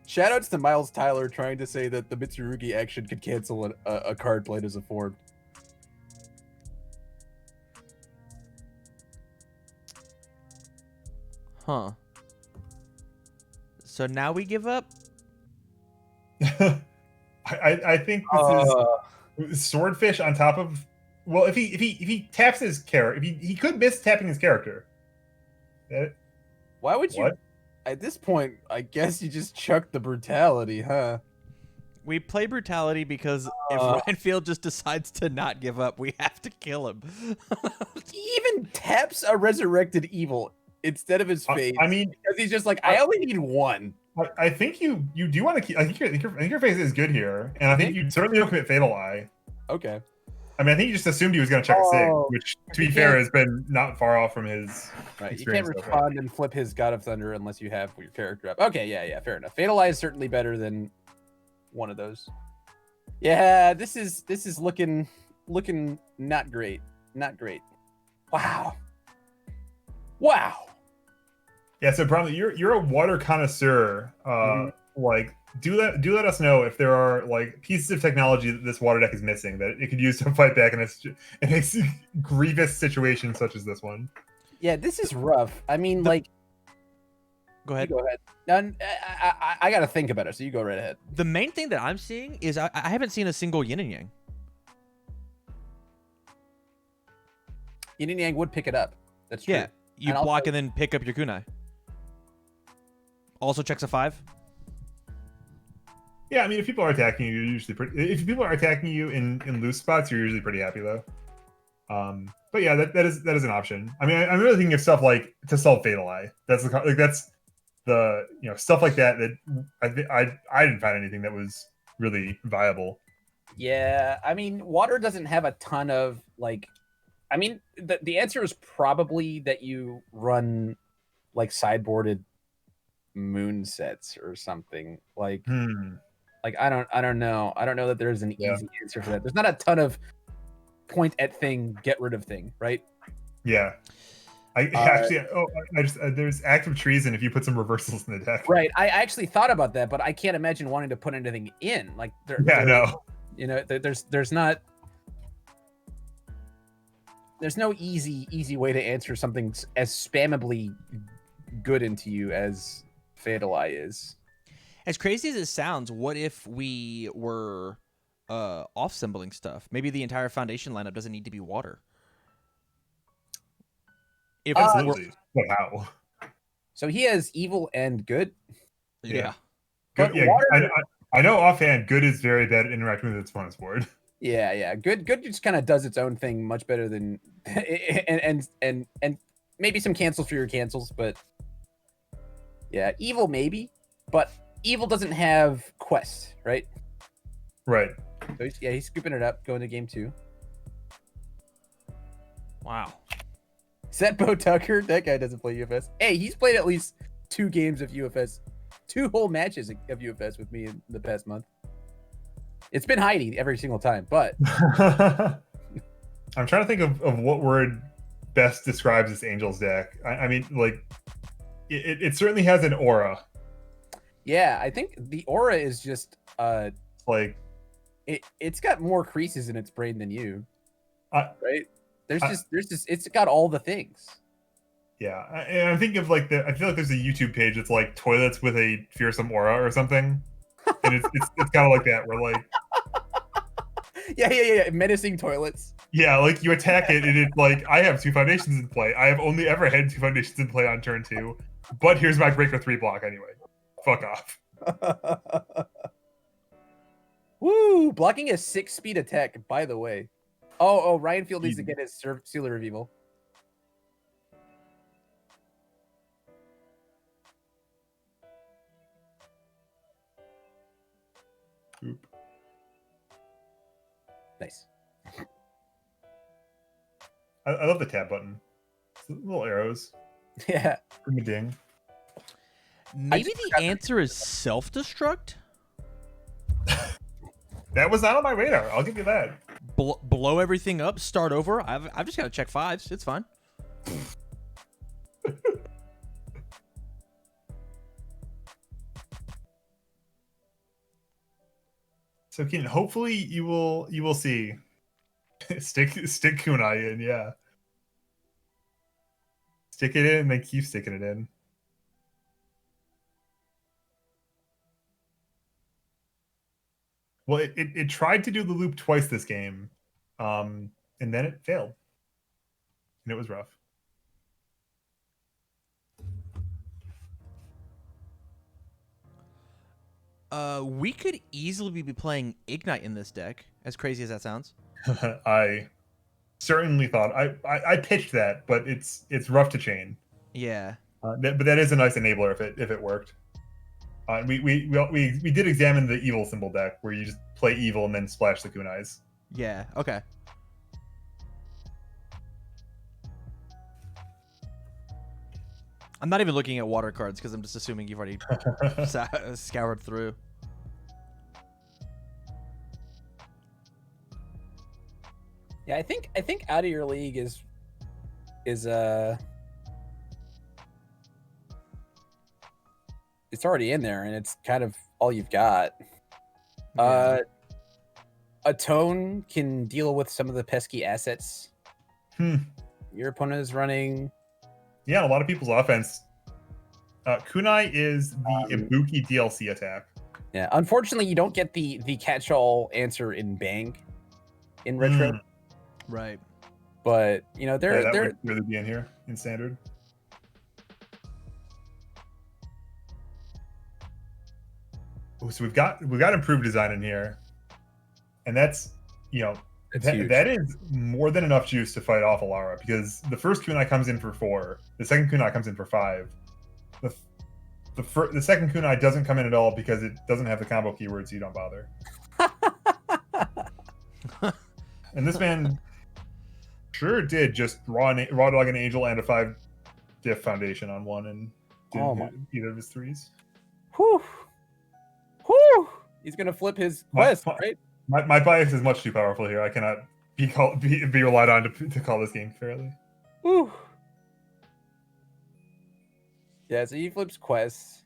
Shoutouts to Miles Tyler trying to say that the Mitsurugi action could cancel a card played as a form. Huh. So now we give up? I think this is Swordfish on top of. Well, if he taps his character, he could miss tapping his character. Why would you? What? At this point, I guess you just chuck the brutality, huh? We play brutality because if Ryan Field just decides to not give up, we have to kill him. He even taps a resurrected evil instead of his face. I mean, because he's just like, I only need one. I think you do want to keep. I think your face is good here, and I think you certainly don't commit Fatal Eye. Okay. I mean, I think you just assumed he was going to check a sig, which, to be fair, has been not far off from his. Right, you can't respond and flip his God of Thunder unless you have your character up. Okay, yeah, fair enough. Fatal Eye is certainly better than one of those. Yeah, this is looking not great. Not great. Wow. Yeah, so probably you're a water connoisseur. Like, do let us know if there are like pieces of technology that this water deck is missing that it could use to fight back in a grievous situation such as this one. Yeah, this is rough. I mean, like. Go ahead. Go ahead. I got to think about it, so you go right ahead. The main thing that I'm seeing is I haven't seen a single yin and yang. Yin and yang would pick it up. That's true. Yeah, you block and then pick up your kunai. Also checks a 5. Yeah, I mean, if people are attacking you, you're usually pretty. If people are attacking you in loose spots, you're usually pretty happy though. But yeah, that is an option. I mean, I'm really thinking of stuff like to solve Fatal Eye. That's the stuff like that I didn't find anything that was really viable. Yeah, I mean, water doesn't have a ton of like. I mean, the answer is probably that you run like sideboarded moon sets or something. Like I don't know. I don't know that there's an Yeah. easy answer for that. There's not a ton of point at thing, get rid of thing, right? Yeah. I actually, there's active treason if you put some reversals in the deck. Right. I actually thought about that, but I can't imagine wanting to put anything in. Like, No. You know, there's no easy way to answer something as spammably good into you as Fatal Eye is. As crazy as it sounds, what if we were off-symboling stuff? Maybe the entire foundation lineup doesn't need to be water. If Absolutely. But how? So he has evil and good. Yeah. Good. But Yeah. water... I know offhand, good is very bad at interacting with its opponent's board. Yeah. Good just kind of does its own thing much better than and maybe some cancels for your cancels, but yeah, evil maybe, but evil doesn't have quest, right? Right. So he's scooping it up, going to game 2. Wow. Is that Bo Tucker? That guy doesn't play UFS. Hey, he's played at least 2 games of UFS, 2 whole matches of UFS with me in the past month. It's been Heidi every single time, but I'm trying to think of what word best describes this Angels deck. I mean, like, it certainly has an aura. Yeah, I think the aura is just like it's got more creases in its brain than you, right? There's just it's got all the things. Yeah, and I'm thinking of like I feel like there's a YouTube page that's like toilets with a fearsome aura or something, and it's kind of like that. Where like yeah, menacing toilets. Yeah, like you attack it, and it's like I have 2 foundations in play. I have only ever had 2 foundations in play on turn 2, but here's my breaker 3 block anyway. Fuck off. Woo! Blocking a 6-speed attack, by the way. Oh, Ryan Field needs to get his Sealer of Evil. Oop. Nice. I love the tab button. Little arrows. Yeah. From a ding. Maybe the answer is self-destruct? That was not on my radar. I'll give you that. Blow everything up, start over. I've just got to check 5s. It's fine. So Keenan, hopefully you will see. stick kunai in, yeah. Stick it in and then keep sticking it in. Well, it tried to do the loop twice this game, and then it failed, and it was rough. We could easily be playing Ignite in this deck, as crazy as that sounds. I certainly thought I pitched that, but it's rough to chain. Yeah. But that is a nice enabler if it worked. We did examine the evil symbol deck where you just play evil and then splash the kunais. Yeah. Okay. I'm not even looking at water cards because I'm just assuming you've already scoured through. Yeah, I think out of your league is it's already in there and it's kind of all you've got. Yeah. Atone can deal with some of the pesky assets. Your opponent is running. Yeah, a lot of people's offense. Kunai is the Ibuki DLC attack. Yeah, unfortunately, you don't get the catch-all answer in Bang in retro. Right. But you know they're would really be in here in standard. Ooh, so we've got improved design in here, and that's that is more than enough juice to fight off Alara, because the first kunai comes in for 4, the second kunai comes in for 5. The second kunai doesn't come in at all because it doesn't have the combo keywords, so you don't bother. And this man sure did just raw dog an angel and a 5 Diff Foundation on one and Oh didn't hit either of his threes. Whew. Whew. He's gonna flip his quest, My- right? My bias is much too powerful here. I cannot be relied on to call this game fairly. Whew. Yeah, so he flips quests.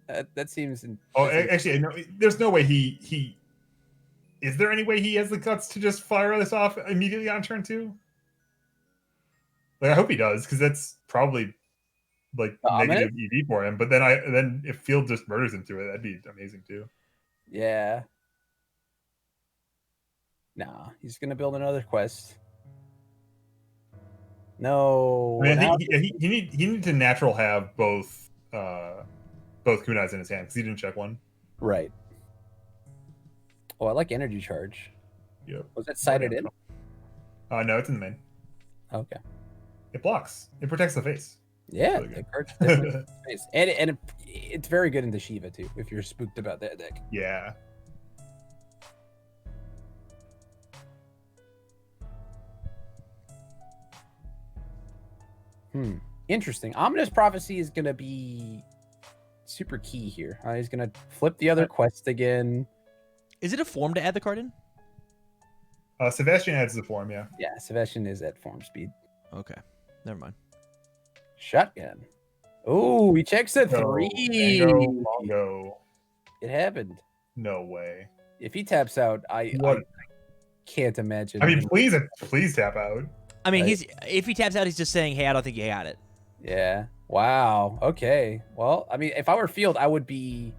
That seems. Oh, that seems- actually, no, there's no way he. Is there any way he has the guts to just fire this off immediately on turn 2? Like, I hope he does, because that's probably like negative EV for him. But then if Field just murders him through it, that'd be amazing too. Yeah. Nah, he's gonna build another quest. No. I mean, I think he needed to natural have both kunais in his hand because he didn't check one. Right. Oh, I like energy charge. Yep. Was that sighted in? No, it's in the main. Okay. It blocks. It protects the face. Yeah, Really the card's definitely nice. And it's very good into Shiva too, if you're spooked about that deck. Yeah. Interesting. Ominous Prophecy is gonna be super key here. He's gonna flip the other quest again. Is it a form to add the card in? Sevastian adds the form, yeah. Yeah, Sebastian is at form speed. Okay, never mind. Shotgun. Oh, he checks a 3. Longo. It happened. No way. If he taps out, I can't imagine. I mean, please tap out. I mean, Right. if he taps out, he's just saying, "Hey, I don't think you got it." Yeah. Wow. Okay. Well, I mean, if I were Field, I would be,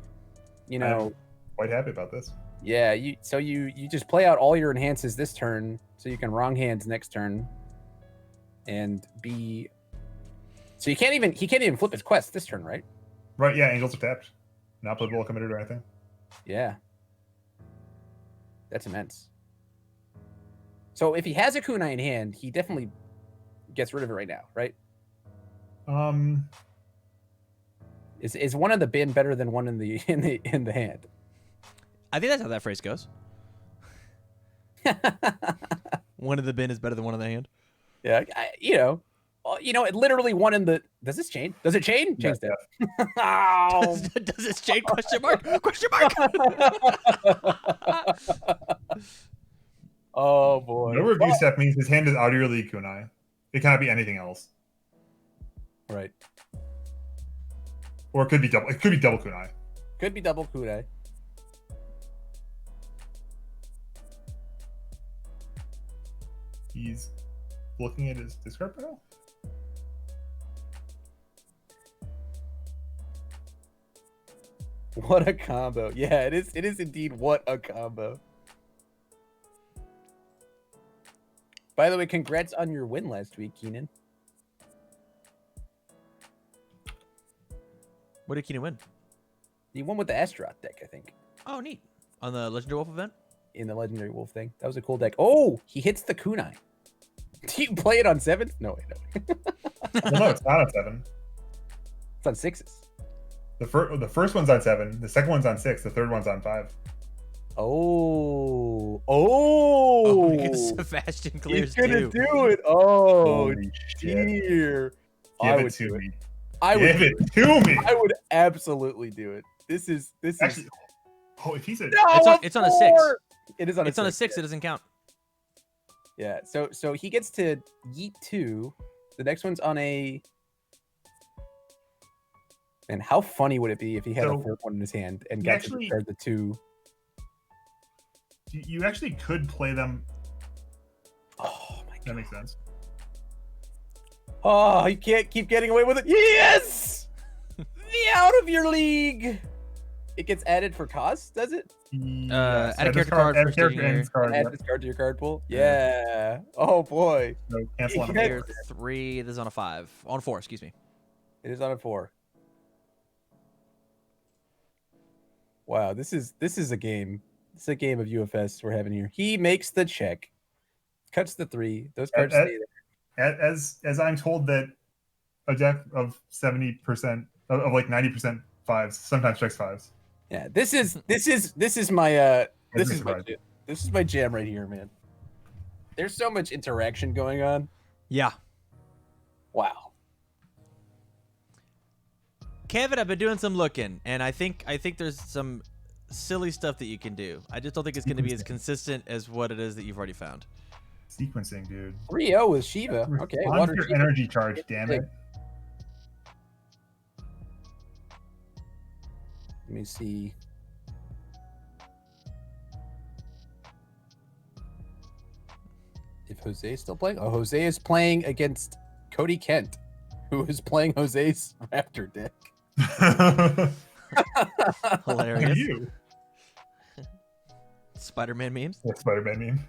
I'm quite happy about this. yeah. You just play out all your enhances this turn, so you can wrong hands next turn, and be. So he can't even flip his quest this turn, right? Right? Yeah, angels are tapped, not playable, committed, or anything. Yeah. That's immense. So if he has a kunai in hand, he definitely gets rid of it right now, right? Is one in the bin better than one in the hand? I think that's how that phrase goes. One in the bin is better than one in the hand. Yeah, it literally one in the. Does this chain? Does it chain? Chain's dead. Ow. Does this chain? Question mark? Question mark? Oh boy. No review step means his hand is out of your league kunai. It cannot be anything else. Right. Or it could be double. It could be double kunai. Could be double kunai. He's looking at his discard pile. What a combo. Yeah, it is. It is indeed what a combo. By the way, congrats on your win last week, Keenan. What did Keenan win? You won with the Astaroth deck, I think, Oh, neat. On the Legendary Wolf event? in the Legendary Wolf thing. That was a cool deck. Oh, he hits the kunai. Do you play it on 7s? No, wait, no. Well, no, it's not on 7. It's on 6s. The first one's on 7. The second one's on 6. The third one's on 5. Oh. Oh, because Sebastian He's clears gonna 2. do it. Oh, Holy shit. dear. Give I it would to do me. I would. Give it to me. I would absolutely do it. This is. Actually, oh, if he's a No, It's on a 6. It is on. It's on a 6. 6. It doesn't count. Yeah. So he gets to yeet 2. The next one's on a. And how funny would it be if he had a So, 4th one in his hand and he got actually- to discard the 2? you actually could play them. Oh my That god. makes sense. Oh, you can't keep getting away with it. Yes! The out of your league. It gets added for cost, does it? Yes. Add a this character card Add for a character sticking and here. this card. Add Yep. this card to your card pool. Yeah. Oh boy. So cancel on Yeah. Here, 3. This is on a 5. On 4, excuse me. It is on a 4. Wow, this is a game. This is a game of UFS we're having here. He makes the check, cuts the 3. Those cards stay there. As I'm told that a deck of 70% of like 90% 5s sometimes checks 5s. Yeah, this is my this is my surprising. this is my jam right here, man. There's so much interaction going on. Yeah. Wow. Kevin, I've been doing some looking, and I think there's some silly stuff that you can do. I just don't think it's going to be as consistent as what it is that you've already found. Sequencing, dude. 3-0 with Shiva. Okay, Respond water to your Shiva. energy charge, damn it. Let me see. If Jose is still playing. Oh, Jose is playing against Cody Kent, who is playing Jose's Raptor deck. Hilarious. You. Spider-Man memes. Yeah, Spider-Man meme.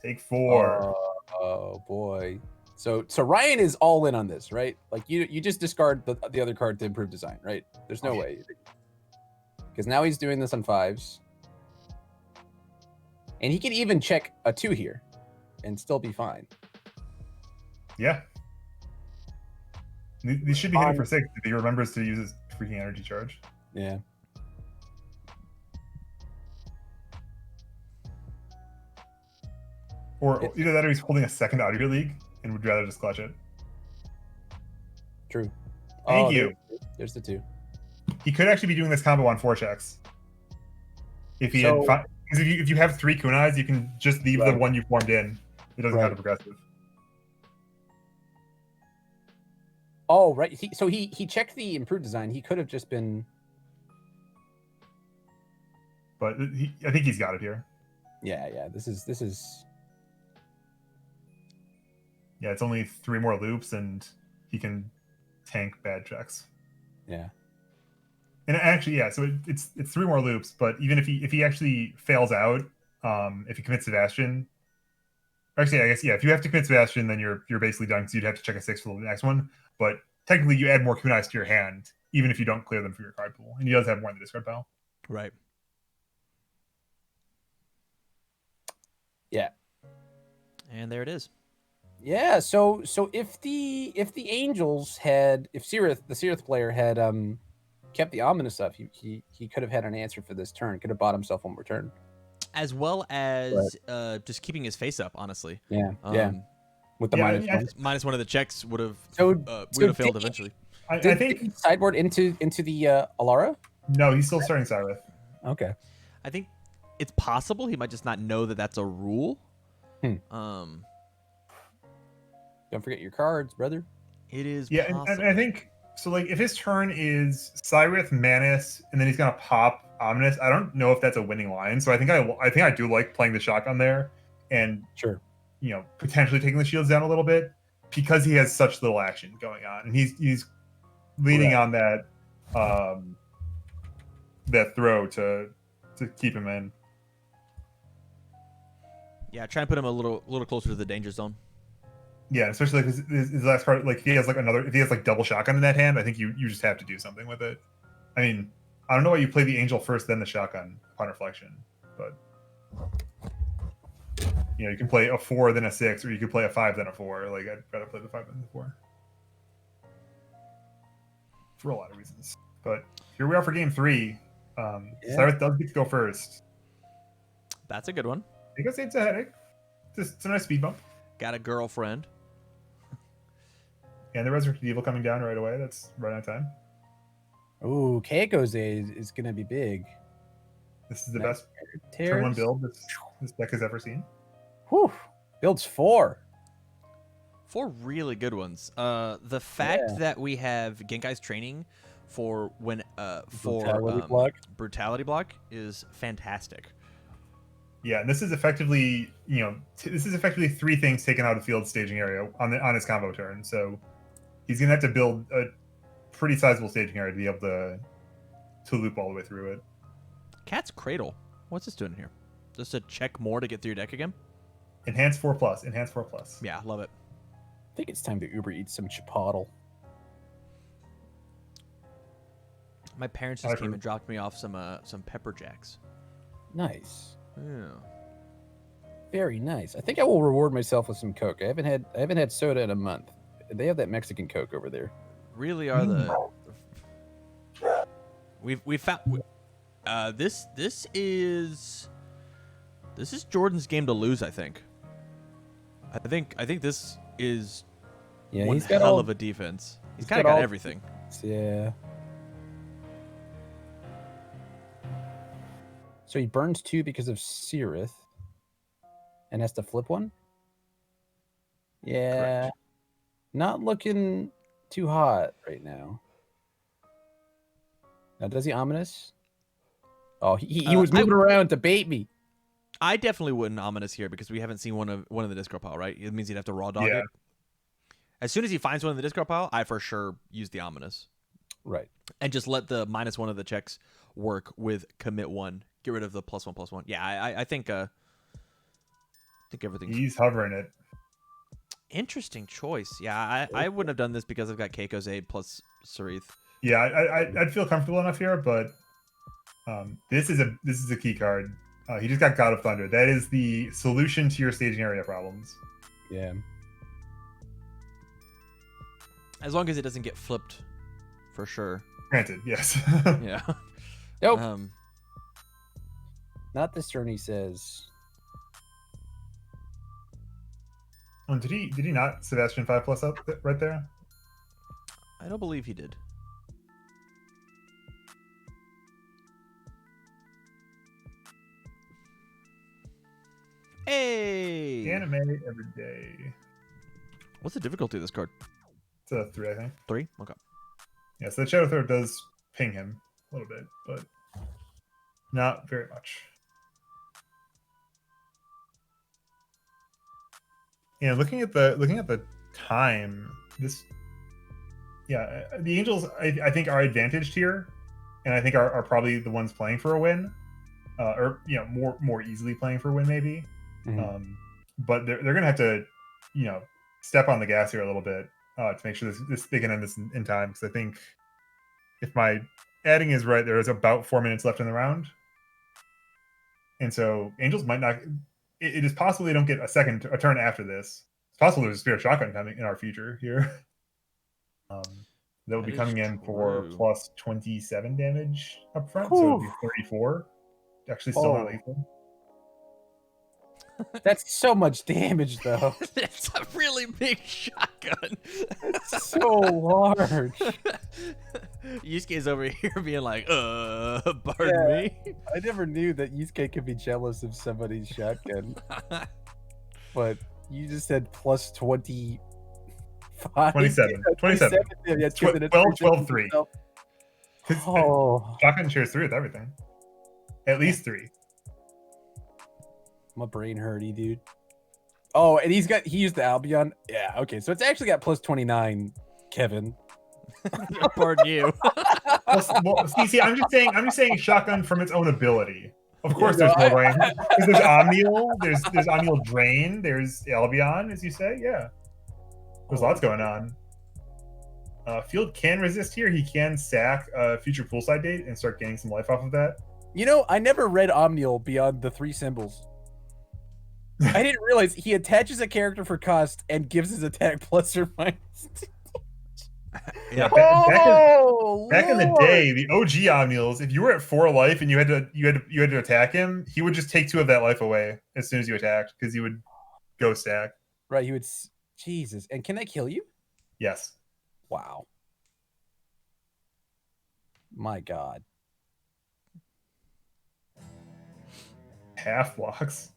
Take 4. Oh boy. So Ryan is all in on this, right? Like you just discard the other card to improve design, right? There's no way. Because now he's doing this on 5s. And he can even check a 2 here and still be fine. Yeah. These should be hitting for 6 if he remembers to use his freaking energy charge. Yeah. Or either that or he's holding a second out of your league and would rather just clutch it. True. Thank you. There's the 2. He could actually be doing this combo on 4 checks. If he had because if you have 3 kunais, you can just leave the one you formed in. It doesn't have a progressive. Oh, right. So he checked the improved design. He could have just been. But I think he's got it here. Yeah. This is. Yeah, it's only 3 more loops, and he can tank bad checks. Yeah. And actually, yeah. So it's 3 more loops, but even if he actually fails out, if he commits Sevastian, actually, I guess if you have to commit Sevastian, then you're basically done because you'd have to check a 6 for the next one. But technically, you add more kunais to your hand, even if you don't clear them from your card pool, and he does have more in the discard pile. Right. Yeah. And there it is. Yeah. So if the Angels had, if the Syrithe player had kept the ominous up, he could have had an answer for this turn. Could have bought himself one more turn, as well as just keeping his face up. Honestly, yeah. With the minus one of the checks would have failed eventually. I think did he sideboard into the Alara. No, he's still starting Syrithe. Okay. I think it's possible he might just not know that that's a rule. Don't forget your cards, brother. It is. Yeah, and I think so. Like, if his turn is Syrithe, Manus, and then he's gonna pop Ominous, I don't know if that's a winning line. So I think I do like playing the shotgun there, and sure, potentially taking the shields down a little bit because he has such little action going on, and he's leaning on that that throw to keep him in. Yeah, try and put him a little closer to the danger zone. Yeah, especially like his last card. Like if he has like double shotgun in that hand, I think you just have to do something with it. I mean, I don't know why you play the angel first, then the shotgun upon reflection, but you can play a 4 then a 6, or you could play a 5 then a 4. Like I'd rather play the 5 than the 4 for a lot of reasons. But here we are for game 3. Syrithe does get to go first. That's a good one. Because it's a headache. It's a nice speed bump. Got a girlfriend. And the Resurrected Evil coming down right away. That's right on time. Ooh, Keiko's is going to be big. This is the best turn 1 build this deck has ever seen. Whew. Builds 4. 4 really good ones. The fact that we have Genkai's training for brutality block is fantastic. Yeah, and this is effectively 3 things taken out of the field staging area on his combo turn. So he's gonna have to build a pretty sizable staging area to be able to loop all the way through it. Cat's Cradle. What's this doing here? Just to check more to get through your deck again? Enhance 4+. Enhance 4+. Yeah, love it. I think it's time to Uber eat some Chipotle. My parents just came and dropped me off some pepper jacks. Nice. Yeah. Very nice. I think I will reward myself with some Coke. I haven't had soda in a month. They have that Mexican Coke over there. Really are we found this is Jordan's game to lose, I think. I think this is Yeah, one he's got hell all of a defense. He's he's kind of got got all- everything. Yeah. So he burns 2 because of Syrithe. And has to flip 1? Yeah. Correct. Not looking too hot right now. Now, does he ominous? Oh, he was moving around to bait me. I definitely wouldn't ominous here because we haven't seen one in the discard pile, right? It means he'd have to raw dog Yeah. it. As soon as he finds one in the discard pile, I for sure use the ominous. Right. And just let the -1 of the checks work with commit 1. Get rid of the +1/+1. Yeah, I think everything's He's hovering it. interesting choice. Yeah, I wouldn't have done this because I've got Keiko's aid plus Syrithe. Yeah, I'd feel comfortable enough here, but this is a key card. He just got God of Thunder. That is the solution to your staging area problems. Yeah. As long as it doesn't get flipped, for sure. Granted, yes. Yeah. Nope. Not this turn, he says. Oh, did he not Sebastian 5+ up right there? I don't believe he did. Hey! Anime every day. What's the difficulty of this card? It's a 3, I think. 3? Okay. Yeah, so the Shadow Throw does ping him a little bit, but not very much. Yeah, looking at the time, the Angels I think are advantaged here, and I think are probably the ones playing for a win, or more easily playing for a win maybe. Mhm. But they're gonna have to step on the gas here a little bit to make sure they can end this in time, because I think if my adding is right, there is about 4 minutes left in the round, and so Angels might not. It is possible they don't get a turn after this. It's possible there's a Spirit Shotgun coming in our future here. That will be coming in for plus 27 damage up front, so it'll be 34. Actually, still not lethal. That's so much damage, though. That's a really big shotgun. It's so large. Yusuke's over here being like, pardon me. I never knew that Yusuke could be jealous of somebody's shotgun. But you just said plus 25. 27. 27. Yeah, 12, 3. Oh. Shotgun shares 3 with everything. At least 3. My brain hurty, dude. Oh, and he used the Albion. Yeah, okay. So it's actually got plus 29, Kevin. Pardon you. Well, see, I'm just saying shotgun from its own ability. Of course, there's more range. There's Omnial, there's Omnial Drain, there's Albion, as you say. Yeah, there's lots going on. Field can resist here. He can sack future poolside date and start getting some life off of that. I never read Omnial beyond the 3 symbols. I didn't realize he attaches a character for cost and gives his attack plus or minus. Yeah, back in the day, the OG Omnials, if you were at 4 life and you had to attack him, he would just take 2 of that life away as soon as you attacked, because he would go stack. Right, he would. Jesus, and can they kill you? Yes. Wow. My God. Half blocks.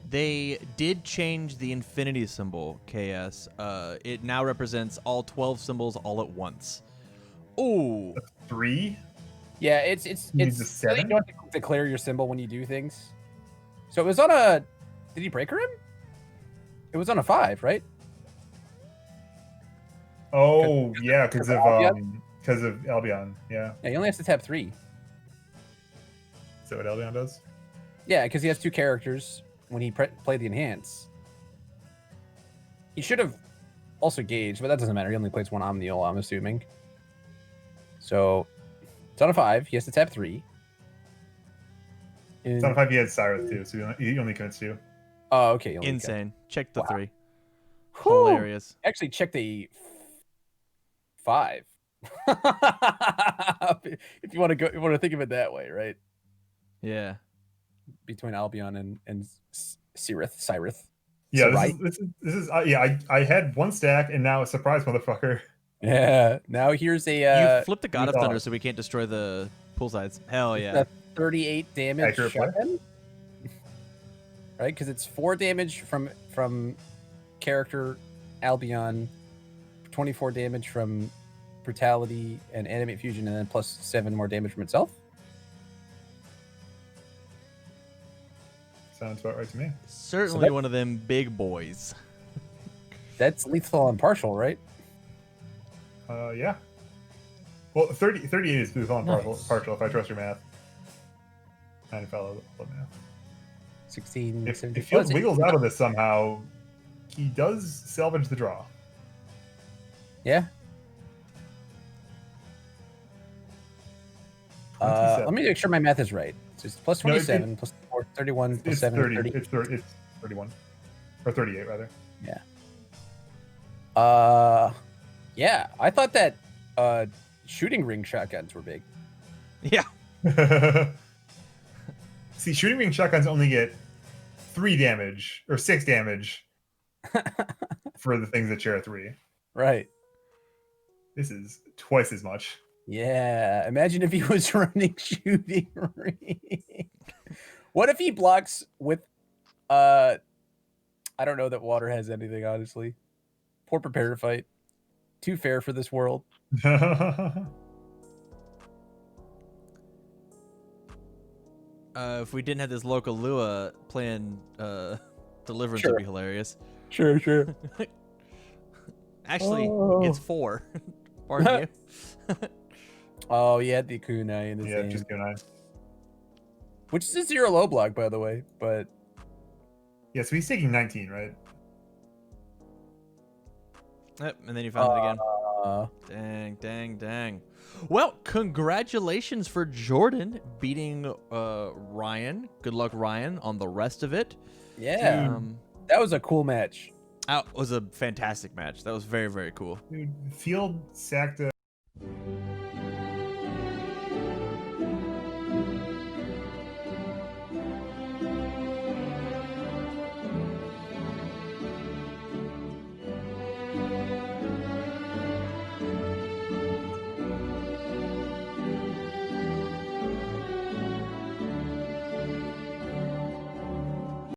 They did change the infinity symbol, KS. It now represents all 12 symbols all at once. Ooh. 3? Yeah, it's a so 7? you don't have to declare your symbol when you do things. So it was on a. Did he breaker him? It was on a 5, right? Oh, yeah, because of Albion. Yeah. Yeah, he only has to tap 3. Is that what Albion does? Yeah, because he has 2 characters when he played the enhance. He should have also gauged, but that doesn't matter. He only plays 1 Omnial, I'm assuming. So it's on a 5. He has to tap 3. It's on a 5. He has Syrithe too, so he only commits 2. Oh, okay. Insane. Check the 3. Whew. Hilarious. Actually, check the 5. If you want to think of it that way, right? Yeah. Between Albion and Syrithe. Yeah, Syrithe. this is yeah. I had one stack and now a surprise motherfucker. Yeah. Now here's a You flipped the God of Thunder so we can't destroy the pool sides. Hell yeah. a 38 damage Accurate play. shotgun. Right, because it's 4 damage from character Albion, 24 damage from brutality and animate fusion, and then plus 7 more damage from itself. Sounds about right to me. Certainly one of them big boys. That's lethal on partial, right? Yeah. Well, 38 is lethal on partial if I trust your math. And follow the math. 16. If Field wiggles out of this somehow, he does salvage the draw. Yeah. Let me make sure my math is right. It's just plus 27, plus 4, 31, plus 7, 30. It's 31. Or 38, rather. Yeah. Yeah, I thought that shooting ring shotguns were big. Yeah. See, shooting ring shotguns only get 3 damage or 6 damage for the things that share 3. Right. This is twice as much. Yeah. Imagine if he was running shooting ring. What if he blocks with I don't know that water has anything, honestly. Poor prepared to fight. Too fair for this world. If we didn't have this local Lua playing Deliverance, would be hilarious. Sure. Actually, it's 4. Pardon you. Oh, yeah, the kunai in the Yeah, same. just kunai. Which is a 0 low block, by the way, but... Yeah, so he's taking 19, right? Yep, and then you found it again. Dang. Well, congratulations for Jordan beating Ryan. Good luck, Ryan, on the rest of it. Yeah, that was a cool match. That was a fantastic match. That was very, very cool. Dude, Field sacked